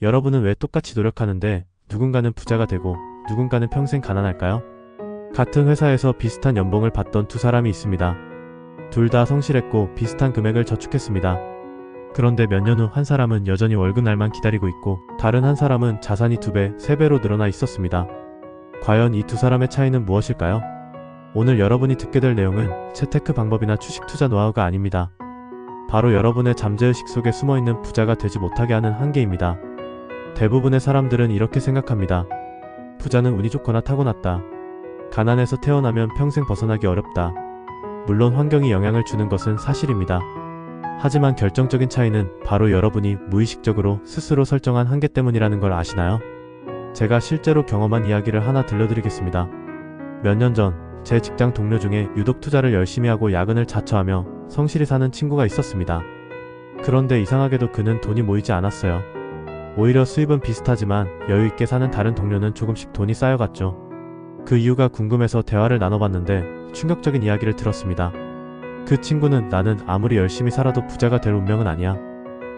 여러분은 왜 똑같이 노력하는데 누군가는 부자가 되고 누군가는 평생 가난할까요? 같은 회사에서 비슷한 연봉을 받던 두 사람이 있습니다. 둘 다 성실했고 비슷한 금액을 저축했습니다. 그런데 몇 년 후 한 사람은 여전히 월급 날만 기다리고 있고 다른 한 사람은 자산이 2배, 3배로 늘어나 있었습니다. 과연 이 두 사람의 차이는 무엇일까요? 오늘 여러분이 듣게 될 내용은 재테크 방법이나 주식 투자 노하우가 아닙니다. 바로 여러분의 잠재의식 속에 숨어있는 부자가 되지 못하게 하는 한계입니다. 대부분의 사람들은 이렇게 생각합니다. 부자는 운이 좋거나 타고났다. 가난해서 태어나면 평생 벗어나기 어렵다. 물론 환경이 영향을 주는 것은 사실입니다. 하지만 결정적인 차이는 바로 여러분이 무의식적으로 스스로 설정한 한계 때문이라는 걸 아시나요? 제가 실제로 경험한 이야기를 하나 들려드리겠습니다. 몇 년 전 제 직장 동료 중에 유독 투자를 열심히 하고 야근을 자처하며 성실히 사는 친구가 있었습니다. 그런데 이상하게도 그는 돈이 모이지 않았어요. 오히려 수입은 비슷하지만 여유있게 사는 다른 동료는 조금씩 돈이 쌓여갔죠. 그 이유가 궁금해서 대화를 나눠봤는데 충격적인 이야기를 들었습니다. 그 친구는 나는 아무리 열심히 살아도 부자가 될 운명은 아니야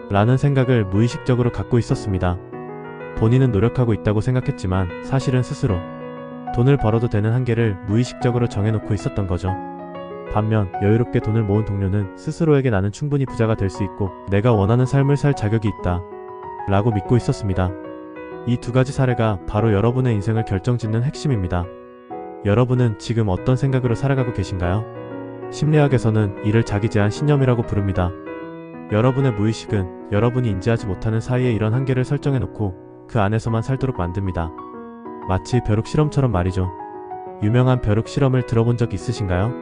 라는 생각을 무의식적으로 갖고 있었습니다. 본인은 노력하고 있다고 생각했지만 사실은 스스로 돈을 벌어도 되는 한계를 무의식적으로 정해놓고 있었던 거죠. 반면 여유롭게 돈을 모은 동료는 스스로에게 나는 충분히 부자가 될 수 있고 내가 원하는 삶을 살 자격이 있다 라고 믿고 있었습니다. 이 두 가지 사례가 바로 여러분의 인생을 결정짓는 핵심입니다. 여러분은 지금 어떤 생각으로 살아가고 계신가요? 심리학에서는 이를 자기 제한 신념이라고 부릅니다. 여러분의 무의식은 여러분이 인지하지 못하는 사이에 이런 한계를 설정해놓고 그 안에서만 살도록 만듭니다. 마치 벼룩 실험처럼 말이죠. 유명한 벼룩 실험을 들어본 적 있으신가요?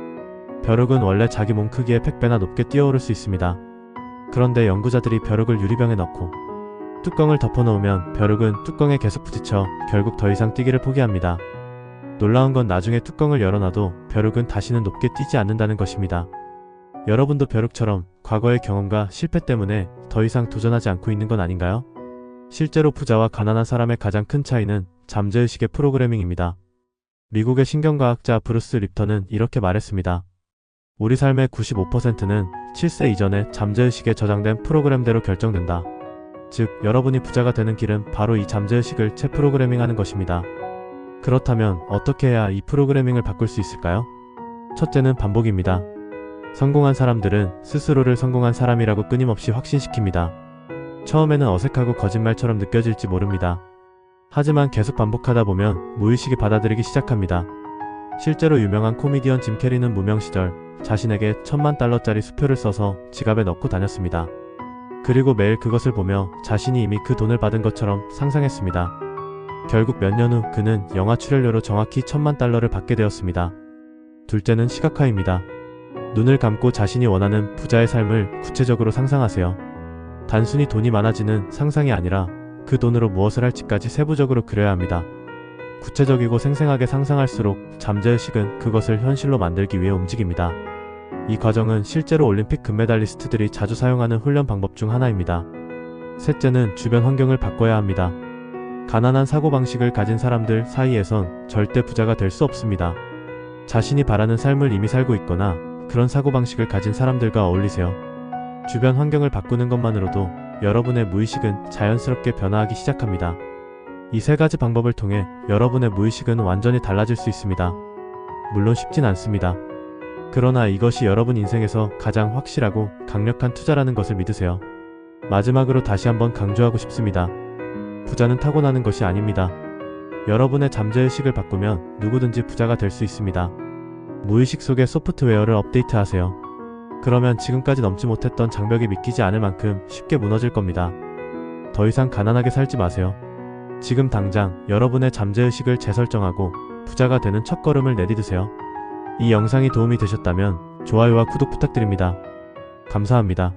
벼룩은 원래 자기 몸 크기의 100배나 높게 뛰어오를 수 있습니다. 그런데 연구자들이 벼룩을 유리병에 넣고 뚜껑을 덮어놓으면 벼룩은 뚜껑에 계속 부딪혀 결국 더 이상 뛰기를 포기합니다. 놀라운 건 나중에 뚜껑을 열어놔도 벼룩은 다시는 높게 뛰지 않는다는 것입니다. 여러분도 벼룩처럼 과거의 경험과 실패 때문에 더 이상 도전하지 않고 있는 건 아닌가요? 실제로 부자와 가난한 사람의 가장 큰 차이는 잠재의식의 프로그래밍입니다. 미국의 신경과학자 브루스 립턴은 이렇게 말했습니다. 우리 삶의 95%는 7세 이전에 잠재의식에 저장된 프로그램대로 결정된다. 즉, 여러분이 부자가 되는 길은 바로 이 잠재의식을 재프로그래밍하는 것입니다. 그렇다면 어떻게 해야 이 프로그래밍을 바꿀 수 있을까요? 첫째는 반복입니다. 성공한 사람들은 스스로를 성공한 사람이라고 끊임없이 확신시킵니다. 처음에는 어색하고 거짓말처럼 느껴질지 모릅니다. 하지만 계속 반복하다 보면 무의식이 받아들이기 시작합니다. 실제로 유명한 코미디언 짐 캐리는 무명 시절 자신에게 $10,000,000짜리 수표를 써서 지갑에 넣고 다녔습니다. 그리고 매일 그것을 보며 자신이 이미 그 돈을 받은 것처럼 상상했습니다. 결국 몇 년 후 그는 영화 출연료로 정확히 $10,000,000를 받게 되었습니다. 둘째는 시각화입니다. 눈을 감고 자신이 원하는 부자의 삶을 구체적으로 상상하세요. 단순히 돈이 많아지는 상상이 아니라 그 돈으로 무엇을 할지까지 세부적으로 그려야 합니다. 구체적이고 생생하게 상상할수록 잠재의식은 그것을 현실로 만들기 위해 움직입니다. 이 과정은 실제로 올림픽 금메달리스트들이 자주 사용하는 훈련 방법 중 하나입니다. 셋째는 주변 환경을 바꿔야 합니다. 가난한 사고방식을 가진 사람들 사이에선 절대 부자가 될 수 없습니다. 자신이 바라는 삶을 이미 살고 있거나 그런 사고방식을 가진 사람들과 어울리세요. 주변 환경을 바꾸는 것만으로도 여러분의 무의식은 자연스럽게 변화하기 시작합니다. 이 세 가지 방법을 통해 여러분의 무의식은 완전히 달라질 수 있습니다. 물론 쉽진 않습니다. 그러나 이것이 여러분 인생에서 가장 확실하고 강력한 투자라는 것을 믿으세요. 마지막으로 다시 한번 강조하고 싶습니다. 부자는 타고나는 것이 아닙니다. 여러분의 잠재의식을 바꾸면 누구든지 부자가 될 수 있습니다. 무의식 속의 소프트웨어를 업데이트하세요. 그러면 지금까지 넘지 못했던 장벽이 믿기지 않을 만큼 쉽게 무너질 겁니다. 더 이상 가난하게 살지 마세요. 지금 당장 여러분의 잠재의식을 재설정하고 부자가 되는 첫걸음을 내디드세요. 이 영상이 도움이 되셨다면 좋아요와 구독 부탁드립니다. 감사합니다.